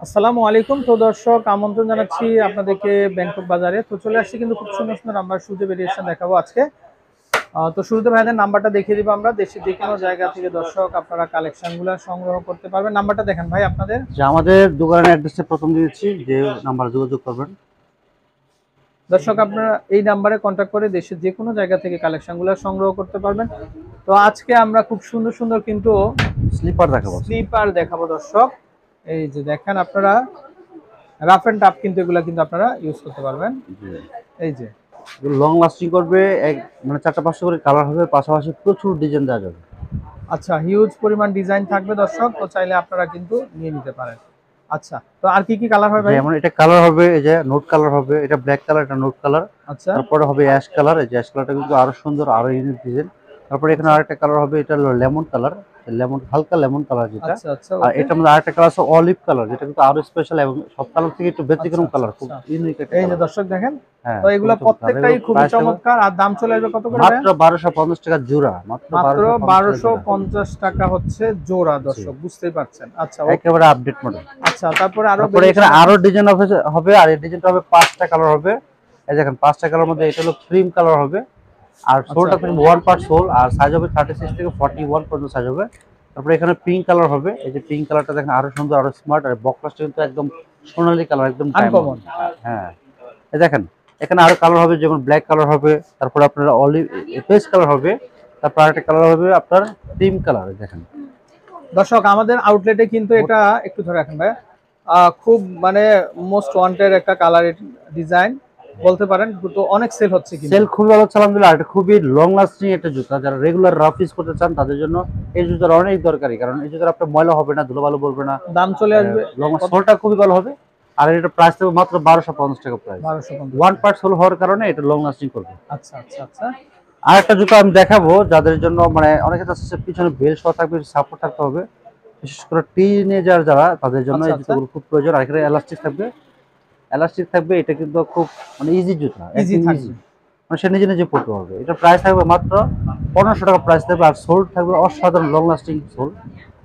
আসসালামু আলাইকুম। তো দর্শক, আমন্ত্রণ জানাচ্ছি আপনাদেরকে ব্যাংকক বাজারে। তো চলে আসছি কিন্তু খুব সুন্দর সুন্দর আমরা শুরুতে ভেরিয়েশন দেখাবো আজকে। তো শুরুতে ভাইদের নাম্বারটা দেখিয়ে দিব আমরা। দেশের যে কোনো জায়গা থেকে দর্শক আপনারা কালেকশনগুলো সংগ্রহ করতে পারবেন। নাম্বারটা দেখেন ভাই আপনাদের। যে আমাদের দোকানের অ্যাড্রেসটা প্রথম দিয়েছি, যে নাম্বার যোগাযোগ করবেন। দর্শক আপনারা এই নাম্বারে কন্ট্যাক্ট করে দেশের যে কোনো জায়গা থেকে কালেকশনগুলো সংগ্রহ করতে পারবেন। তো আজকে আমরা খুব সুন্দর সুন্দর কিন্তু স্লিপার দেখাবো। স্লিপার দেখাবো দর্শক। এই যে দেখেন আপনারা রাফ এন্ড টাফ কিন্তু এগুলা কিন্তু আপনারা ইউজ করতে পারবেন। এই যে লং লাস্টিং করবে, মানে 4টা 5টা করে কালার হবে, পাশাপাশি প্রচুর ডিজাইন দেওয়া যাবে। আচ্ছা, হিউজ পরিমাণ ডিজাইন থাকবে দর্শক, তো চাইলে আপনারা কিন্তু নিয়ে নিতে পারেন। আচ্ছা, তো আর কি কি কালার হয় ভাই? যেমন এটা কালার হবে, এই যে নোট কালার হবে, এটা ব্ল্যাক কালার, এটা নোট কালার। আচ্ছা তারপরে হবে অ্যাশ কালার, এই যে অ্যাশ কালারটা কিন্তু আরো সুন্দর, আরো ইউনিক ডিজাইন। তারপরে এখানে আরেকটা কালার হবে, এটা হলো লেমন কালার, লেমন হালকা লেমন কালার যেটা। আচ্ছা আচ্ছা আর ওকে। এটার মধ্যে আরেকটা কালার আছে অলিভ কালার, যেটা কিন্তু আরো স্পেশাল এবং সব কালার থেকে একটু ব্যতিক্রম আচ্ছা কালার, খুব আচ্ছা, ইউনিক একটা এই যে কালার। দর্শক দেখেন, হ্যাঁ, তো এগুলা প্রত্যেকটাই খুবই চমৎকার। আর দাম চলে আসবে কত করে ভাই? মাত্র 1250 টাকা জোড়া, মাত্র মাত্র 1250 টাকা হচ্ছে জোড়া জি, দর্শক, বুঝতেই পারছেন। আচ্ছা ওকে। একেবারে আপডেট মডেল। আচ্ছা, তারপরে আরো তারপরে এখানে ভেরিয়েশন আছে? আরো ডিজাইন হবে, আর এই ডিজাইনটা হবে 5টা কালার হবে। এই দেখেন 5টা কালার মধ্যে এটা হলো ক্রিম কালার হবে, আর সোলটা আচ্ছা থাকবে 1 পার্ট সোল, আর সাইজ হবে 36 থেকে 41 পর্যন্ত সাইজ হবে। তারপরে এখানে পিঙ্ক কালার হবে, এই যে পিঙ্ক কালারটা দেখেন আরো সুন্দর, আরো স্মার্ট, আর বকলাসটা কিন্তু একদম সোনালী কালার, একদম ডায়মন্ড। আনকমন। হ্যাঁ, এই দেখেন এখানে আরো কালার হবে, যেমন ব্ল্যাক কালার হবে, তারপরে আপনার অলিভ পেস্ট কালার হবে, তারপর আরেকটা কালার হবে আপনার ক্রিম কালার। দেখেন দর্শক আমাদের আউটলেটে কিন্তু এটা একটু ধরে রাখেন ভাই, খুব মানে মোস্ট ওয়ান্টেড একটা কালার ডিজাইন বলতে পারেন, তো অনেক সেল হচ্ছে কিন্তু। সেল খুবই ভালো, আলহামদুলিল্লাহ। আর এটা খুবই লং লাস্টিং একটা জুতা, যারা রেগুলার রাফ ইউজ করতে চান তাদের জন্য এই জুতার অনেক দরকারি, কারণ এই জুতার আপনার ময়লা হবে না, ধুলো ভালো বলবে না। দাম চলে আসবে লং কত? সোলটা খুবই ভালো হবে, আর এটা প্রাইস থাকবে মাত্র 1250 টাকা প্রাইস। 1250। 1 পার্ট সোল হওয়ার কারণে এটা লং লাস্টিং করবে। আচ্ছা আচ্ছা আচ্ছা। আর একটা জুতা আমি দেখাবো, যাদের জন্য মানে অনেকে চাচ্ছে পিছনে বেল সহ থাকবে, সাপোর্ট থাকতে হবে, বিশেষ করে টিনেজার যারা, তাদের জন্য আচ্ছা এই আচ্ছা, জুতাগুলো খুব প্রয়োজন। আর এখানে এলাস্টিক থাকবে, এটা কিন্তু খুব মানে ইজি জুতা, ইজি একদম থাকবে। ইজি, মানে সে নিজে নিজে পড়তে পারবে। এটা প্রাইস থাকবে মাত্র 1500 টাকা প্রাইস থাকবে, আর সোল থাকবে অসাধারণ লং লাস্টিং সোল,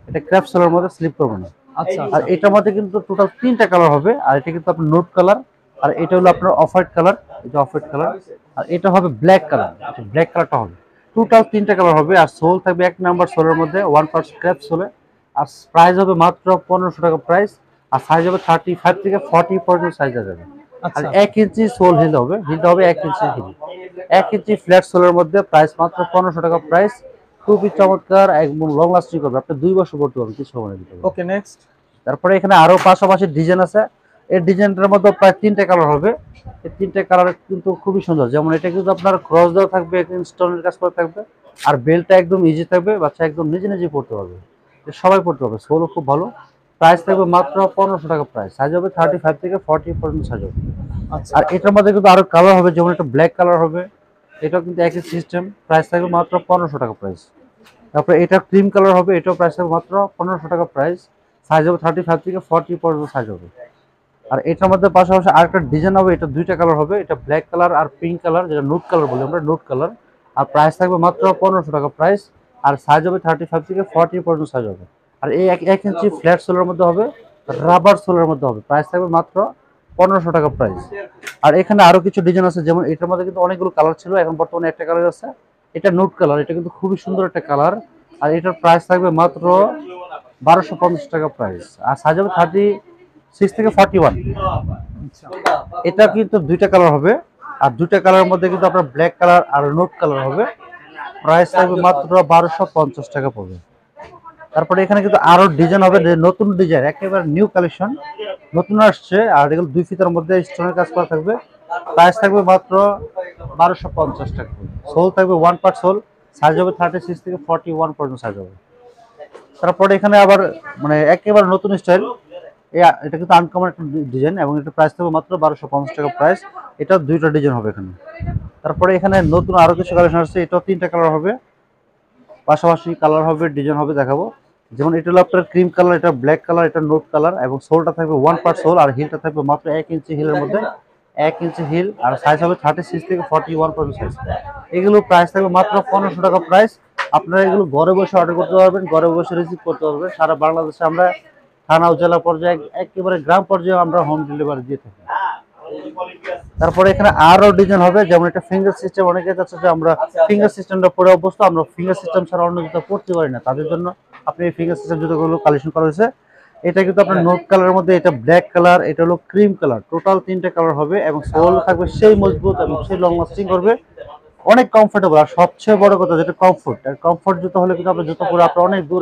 এটা ক্র্যাপ সোলের মধ্যে স্লিপ করবে না। আচ্ছা আর আচ্ছা এটার মধ্যে কিন্তু টোটাল 3টা কালার হবে, আর এটা কিন্তু আপনার নোট কালার, আর এটা হলো আপনার অফ হোয়াইট কালার, এটা অফ হোয়াইট কালার, আর এটা হবে ব্ল্যাক কালার, ব্ল্যাক কালারটা হবে। টোটাল 3টা কালার হবে, আর সোল থাকবে 1 নাম্বার সোলের মধ্যে 1 পার্ট ক্র্যাপ সোলে, আর প্রাইস হবে মাত্র 1500 টাকা প্রাইস, আর সাইজ হবে 35 থেকে 40 পর্যন্ত সাইজ যাবে। আর আচ্ছা 1 ইঞ্চি সোল হিলটা হবে 1 ইঞ্চি হিল, 1 ইঞ্চি ফ্ল্যাট সোলের মধ্যে প্রাইস মাত্র 1500 টাকা প্রাইস। খুবই চমৎকার, একদম লং লাস্টিং করবে, আপনি 2 বছর পড়তে পারবেন কিছু হবে না। ওকে, নেক্সট। তারপরে এখানে আরো পাশাপাশি ডিজাইন আছে, এই ডিজাইনটার মধ্যে প্রায় 3টে কালার হবে। এই 3টে কালার কিন্তু খুবই সুন্দর, যেমন এটা কিন্তু আপনার ক্রস দেওয়া থাকবে, স্টোনের কাজ করা থাকবে, আর বেলটা একদম ইজি থাকবে, বাচ্চা একদম নিজে নিজে পড়তে পারবে, সবাই পড়তে পারবে। সোলও খুব ভালো, প্রাইস থাকবে মাত্র 1500 টাকা প্রাইস, সাইজ হবে 35 থেকে 40 পর্যন্ত সাইজ হবে। আচ্ছা আর এটার মধ্যে কিন্তু আরো কালার হবে, যেমন একটা ব্ল্যাক কালার হবে, এটাও কিন্তু একই সিস্টেম, প্রাইস থাকবে মাত্র 1500 টাকা প্রাইস। তারপরে এটা ক্রিম কালার হবে, এটাও প্রাইস থাকবে মাত্র 1500 টাকা প্রাইস, সাইজ হবে 35 থেকে 40 পর্যন্ত সাইজ হবে। আর এটার মধ্যে পাশাপাশি আরেকটা ডিজাইন হবে, এটা 2টা কালার হবে, এটা ব্ল্যাক কালার আর পিঙ্ক কালার, যেটা নোট কালার বলি আমরা, নোট কালার। আর প্রাইস থাকবে মাত্র 1500 টাকা প্রাইস, আর সাইজ হবে 35 থেকে 40 পর্যন্ত সাইজ হবে। আর এই 1 ইঞ্চি ফ্ল্যাট সোলের মধ্যে হবে, রাবার সোলের মধ্যে হবে, প্রাইস থাকবে মাত্র 1500 টাকা প্রাইস। আর এখানে আরো কিছু ডিজাইন আছে, যেমন এটার মধ্যে কিন্তু অনেকগুলো কালার ছিল, এখন বর্তমানে একটা কালার আছে, এটা নোট কালার, এটা কিন্তু খুবই সুন্দর একটা কালার। আর এটার প্রাইস থাকবে মাত্র 1250 টাকা প্রাইস, আর সাইজ হবে 36 থেকে 41। আচ্ছা এটা কিন্তু 2টা কালার হবে, আর 2টা কালারের মধ্যে কিন্তু আপনার ব্ল্যাক কালার আর নোট কালার হবে, প্রাইস থাকবে মাত্র 1250 টাকা পড়বে। তারপরে এখানে কিন্তু আরো ডিজাইন হবে, নতুন ডিজাইন, একেবারে নিউ কালেকশন, নতুন আসছে, আর এগুলো 2 ফিতার মধ্যে স্টোনের কাজ করা থাকবে, প্রাইস থাকবে মাত্র 1250 টাকা। সোল থাকবে 1 পার্ট সোল, সাইজ হবে 36 থেকে 41 পর্যন্ত সাইজ হবে। তারপরে এখানে আবার মানে একেবারে নতুন স্টাইল, এটা কিন্তু আনকমন একটা ডিজাইন, এবং এটা প্রাইস থাকবে মাত্র 1250 টাকা প্রাইস। এটা 2টা ডিজাইন হবে এখানে। তারপরে এখানে নতুন আরো কিছু কালেকশন আসছে, এটাও 3টা কালার হবে, পাশাপাশি কালার হবে, ডিজাইন হবে, দেখাবো। যেমন এটা হলো আপনার ক্রিম কালার, এটা ব্ল্যাক কালার, এটা নোট কালার, এবং সোলটা থাকবে 1 পার্ট সোল, আর হিলটা থাকবে মাত্র 1 ইঞ্চি হিলের মধ্যে, 1 ইঞ্চি হিল, আর সাইজ হবে 36 থেকে 41 পর্যন্ত সাইজ। এগুলো প্রাইস থাকবে মাত্র 1500 টাকা প্রাইস। আপনারা এগুলো ঘরে বসে অর্ডার করতে পারবেন, ঘরে বসে রিসিভ করতে পারবেন, সারা বাংলাদেশে আমরা থানা ও জেলা পর্যায়ে একেবারে গ্রাম পর্যায়ে আমরা হোম ডেলিভারি দিয়ে থাকি। তারপরে এখানে আরো ডিজাইন হবে, যেমন একটা ফিঙ্গার সিস্টেম, অনেকে যাচ্ছে যে আমরা ফিঙ্গার সিস্টেমটা পরে অবস্থা, আমরা ফিঙ্গার সিস্টেম ছাড়া অন্য জুতো পড়তে পারি না, তাদের জন্য আপনি এই ফিঙ্গার সিস্টেম জুতোগুলো কালেকশন করা হয়েছে। এটা কিন্তু আপনার নোট কালারের মধ্যে, এটা ব্ল্যাক কালার, এটা হলো ক্রিম কালার, টোটাল 3টে কালার হবে এবং সোল থাকবে সেই মজবুত এবং সেই লং লাস্টিং করবে, অনেক কমফোর্টেবল। আর সবচেয়ে বড় কথা যেটা কমফোর্ট, আর কমফোর্ট জুতো হলে কিন্তু আপনার জুতো পরে আপনি অনেক দূর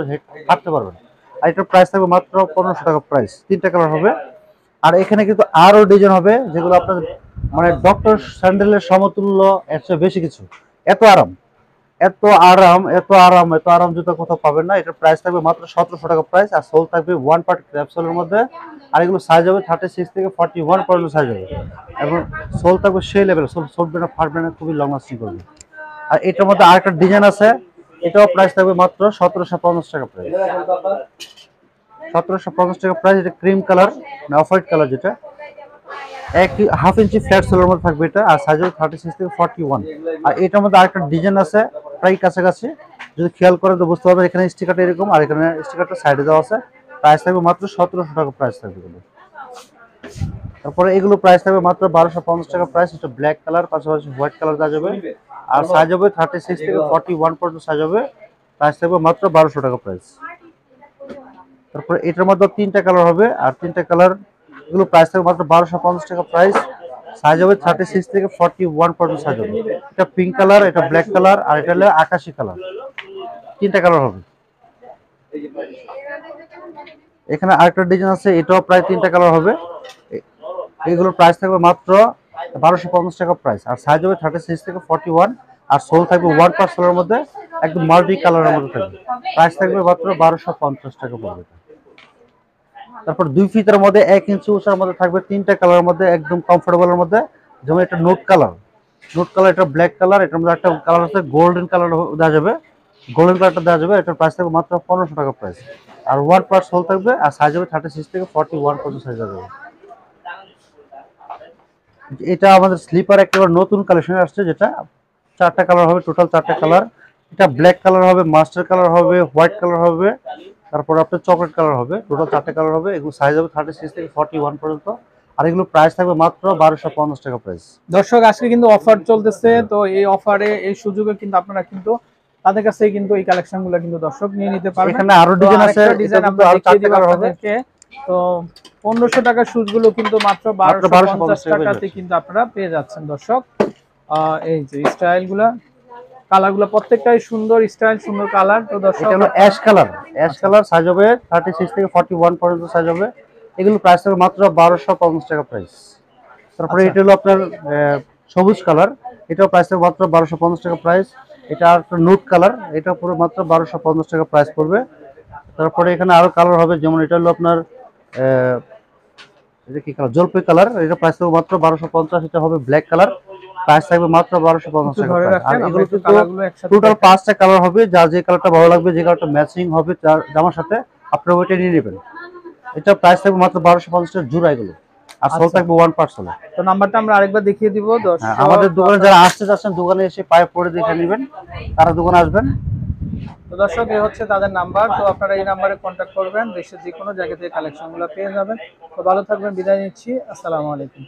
হাঁটতে পারবেন। আর এটার প্রাইস থাকবে মাত্র 1500 টাকা প্রাইস, 3টে কালার হবে। আর এখানে কিন্তু আরো ডিজাইন হবে যেগুলো আপনার মানে ডক্টর স্যান্ডেলের সমতুল্য, এর চেয়ে বেশি কিছু। এত আরাম, এত আরাম, এত আরাম, এত আরাম জুতো কোথাও পাবেন না। এটার প্রাইস থাকবে মাত্র 1700 টাকা প্রাইস। আর সোল থাকবে 1 পার্ট ক্র্যাপসোলের মধ্যে। আর এগুলো সাইজ হবে 36 থেকে 41 পর্যন্ত সাইজ হবে এবং সোল থাকবে সেই লেভেল, সোল সরবে না, ফাটবে না, খুবই লং লাস্টিং করবে। আর এটার মধ্যে আরেকটা ডিজাইন আছে, এটাও প্রাইস থাকবে মাত্র 1750 টাকা প্রাইস, 1750 টাকা প্রাইস। এটা cream colour, off white colour, যেটা এক হাফ ইঞ্চি ফ্ল্যাট সোলের মধ্যে থাকবে এটা। আর সাইজ হবে 36 থেকে 41। আর এটার মধ্যে আরেকটা ডিজাইন আছে প্রায় কাছাকাছি, যদি খেয়াল করেন তো বুঝতে পারবেন। এখানে স্টিকারটা এরকম, আর এখানে স্টিকারটা সাইডে দেওয়া আছে। প্রাইস থাকবে মাত্র 1700 টাকা প্রাইস থাকবে এগুলো। তারপরে এগুলো প্রাইস থাকবে মাত্র 1250 টাকা প্রাইস। এটা ব্ল্যাক কালার, পাশাপাশি হোয়াইট কালার দেওয়া যাবে। আর সাইজ হবে 36 থেকে 41 পর্যন্ত সাইজ হবে। প্রাইস থাকবে মাত্র 1200 টাকা প্রাইস। তারপরে এটার মধ্যে 3টে কালার হবে, আর 3টে কালার এগুলো প্রাইস থাকবে মাত্র 1250 টাকা প্রাইস। সাইজ হবে 36 থেকে 41 পর্যন্ত সাইজ হবে। এটা পিঙ্ক কালার, এটা ব্ল্যাক কালার, আর এটা হলো আকাশি কালার, 3টে কালার হবে। এখানে আরেকটা ডিজাইন আছে, এটাও প্রায় 3টে কালার হবে। এগুলোর প্রাইস থাকবে মাত্র 1250 টাকা প্রাইস। আর সাইজ হবে 36 থেকে 41। আর সোল থাকবে 1 পার্ট সোলের মধ্যে, একদম মাল্টি কালারের মধ্যে থাকবে। প্রাইস থাকবে মাত্র 1250 টাকা পড়বে। তারপর 2 ফিটের মধ্যে 1 ইঞ্চি উঁচার মধ্যে থাকবে 3টে কালারের মধ্যে, একদম কমফোর্টেবলের মধ্যে। যেমন এটা নোট কালার, নোট কালার, এটা ব্ল্যাক কালার, এটার মধ্যে একটা কালার আছে গোল্ডেন কালার দেওয়া যাবে, গোল্ডেন কালারটা দেওয়া যাবে। এটার প্রাইস থাকবে মাত্র 1500 টাকা প্রাইস। আর 1 পার্ট সোল থাকবে, আর সাইজ হবে 36 থেকে 41 পর্যন্ত সাইজ হবে। এটা আমাদের স্লিপার একেবারে নতুন কালেকশন আসছে, যেটা 4টে কালার হবে, টোটাল 4টে কালার। এটা ব্ল্যাক কালার হবে, মাস্টার কালার হবে, হোয়াইট কালার হবে, তারপর আপনার চকলেট কালার হবে। টোটাল 4টে কালার হবে। এগুলো সাইজ হবে 36 থেকে 41 পর্যন্ত। আর এগুলো প্রাইস থাকবে মাত্র 1250 টাকা প্রাইস। দর্শক আজকে কিন্তু অফার চলতেছে, তো এই অফারে এই সুযোগে কিন্তু আপনারা কিন্তু তাদের কাছে কিন্তু এই কালেকশনগুলো কিন্তু দর্শক নিয়ে নিতে পারবেন। এখানে আরো ডিজাইন আছে, ডিজাইন আমরা দেখিয়ে দিব আপনাদেরকে। তো 1500 টাকার শুজগুলো কিন্তু মাত্র 1250 টাকাতে কিন্তু আপনারা পেয়ে যাচ্ছেন দর্শক। এই যে স্টাইলগুলো, কালারগুলো প্রত্যেকটাই সুন্দর স্টাইল, সুন্দর কালার। তো দর্শক এটা হলো ash colour, ash colour, size হবে 36 থেকে 41 পর্যন্ত সাইজ হবে। এগুলো প্রাইস হবে মাত্র 1250 টাকা প্রাইস। তারপরে এটা হলো আপনার সবুজ কালার, এটাও প্রাইস হবে মাত্র 1250 টাকা প্রাইস। এটা আর একটা নোট কালার, এটা পুরো মাত্র 1250 টাকা প্রাইস পড়বে। তারপরে এখানে আরো কালার হবে, যেমন এটা হলো আপনার এটা কি কালার, জলপাই কালার, এটা প্রাইস হবে মাত্র 1250। এটা হবে ব্ল্যাক কালার, প্রাইস থাকবে মাত্র 1250 টাকা। আর এগুলো কিন্তু টোটাল 5টা কালার হবে, যার যে কালারটা ভালো লাগবে, যে কালারটা ম্যাচিং হবে জামার সাথে, আপনারা ওইটা নিয়ে নেবেন। এটা প্রাইস থাকবে মাত্র 1250 টাকা জোড়া এগুলো। আর সোল থাকবে 1 পার্ট সোল। তো নাম্বারটা আমরা আরেকবার দেখিয়ে দিব দর্শক। আমাদের দোকানে যারা আসতে যাচ্ছেন, দোকানে এসে পায়ে পড়ে দেখে নেবেন, তারা দোকানে আসবেন। তো দর্শক এই হচ্ছে তাদের নাম্বার, তো আপনারা এই নাম্বারে কন্ট্যাক্ট করবেন, দেশের যে কোনো জায়গা থেকে কালেকশনগুলো পেয়ে যাবেন। তো ভালো থাকবেন, বিদায় নিচ্ছি, আসসালামু আলাইকুম।